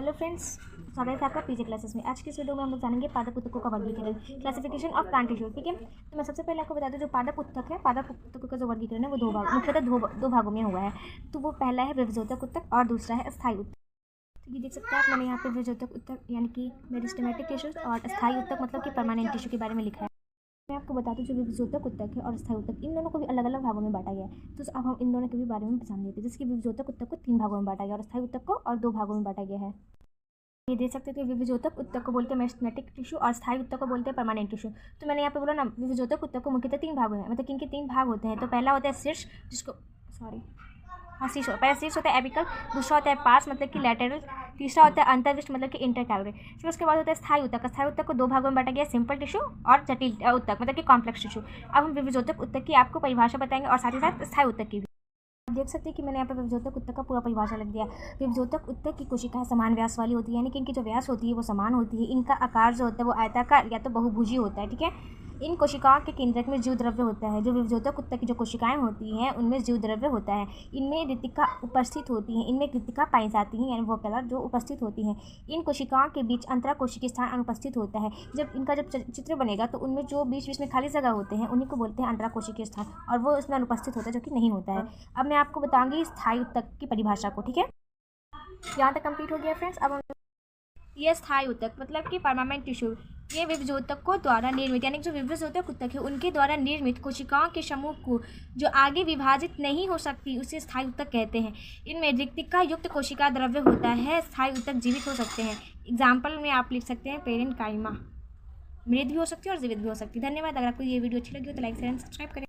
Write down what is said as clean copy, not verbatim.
Hello friends, स्वागत है आपका पीजे क्लासेस में। आज की इस वीडियो में हम लोग जानेंगे पादप उत्तकों का वर्गीकरण, क्लासिफिकेशन ऑफ प्लांट टिश्यू। ठीक है, तो मैं सबसे पहले आपको बता दूं, जो पादप उत्तक है, पादप उत्तकों का जो वर्गीकरण है वो मुख्यतः दो भागों में हुआ है। तो वो पहला है विभजोतक उत्तक और दूसरा है अस्थायी उत्तक। तो ये देख सकते हैं आप, मैंने यहाँ पे विभजोतक उत्तक यानी कि मेरिस्टेमेटिक टिश्यूज और अस्थायी उत्तक मतलब कि परमानेंट टिश्यू के बारे में लिखा है। मैं आपको बता दूं, जो विभजोतक उत्तक है और अस्थायी उत्तक, इन दोनों को भी अलग अलग भागों में बांटा गया है। तो अब हम इन दोनों के भी बारे में जान लेते हैं। जैसे कि विभजोतक उत्तक को 3 भागों में बांटा गया और अस्थायी उत्तक को और 2 भागों में बांटा गया है। ये देख सकते थे, विभजोतक उत्तक को बोलते हैं मेरिस्टेमेटिक टिश्यू और स्थायी उत्तक को बोलते हैं परमानेंट टिश्यू। तो मैंने यहाँ पे बोला ना, विभजोतक उत्तक को मुख्यतः 3 भाग हैं, मतलब किनके 3 भाग होते हैं। तो पहला होता है शीर्ष, जिसको शीर्ष पहला शीर्ष होता है एपिकल, दूसरा होता है पार्स मतलब कि लैटेरल, तीसरा होता है अंतर्विष्ट मतलब कि इंटरकैलरी। फिर उसके बाद होता है स्थायी उत्तक। स्थायी उत्तक को 2 भागों में बांटा गया, सिंपल टिश्यू और जटिल उत्तक मतलब कि कॉम्प्लेक्स टिश्यू। अब हम विभजोतक उत्तक की आपको परिभाषा बताएंगे और साथ ही साथ स्थायी उत्तक की भी। देख सकते हैं कि मैंने यहाँ पे विभजोतक उत्तक का पूरा परिभाषा लिख दिया। विभजोतक उत्तक की कोशिकाएं समान व्यास वाली होती है, यानी कि इनकी जो व्यास होती है वो समान होती है। इनका आकार जो होता है वो आयताकार या तो बहुभुजी होता है। ठीक है, इन कोशिकाओं के केंद्रक में जीव द्रव्य होता है। जो विभजोतक उत्तक की जो कोशिकाएं होती हैं उनमें जीव द्रव्य होता है। इनमें कृत्तिका उपस्थित होती हैं, इनमें कृत्तिका पाई जाती हैं, यानी वोपेलर जो उपस्थित होती हैं। इन कोशिकाओं के बीच अंतराकोशिकीय स्थान अनुपस्थित होता है। जब इनका जब चित्र बनेगा तो उनमें जो बीच बीच में खाली जगह होते हैं उन्हीं को बोलते हैं अंतराकोशिकीय स्थान, और वो उसमें अनुपस्थित होता है, जो कि नहीं होता है। अब मैं आपको बताऊंगी स्थायी उत्तक की परिभाषा को। ठीक है, यहाँ तक कंप्लीट हो गया फ्रेंड्स। अब ये स्थायी उत्तक मतलब कि परमानेंट टिश्यू, ये विभजोतकों द्वारा निर्मित, यानी जो विभजोतक उत्तक है उनके द्वारा निर्मित कोशिकाओं के समूह को जो आगे विभाजित नहीं हो सकती उसे स्थायी उत्तक कहते हैं। इनमें रिक्तिका युक्त कोशिका द्रव्य होता है। स्थायी उत्तक जीवित हो सकते हैं। एग्जाम्पल में आप लिख सकते हैं पेरेंकाइमा, मृत भी हो सकती है और जीवित भी हो सकती है। धन्यवाद। अगर आपको ये वीडियो अच्छी लगी हो तो लाइक शेयर एंड सब्सक्राइब करें।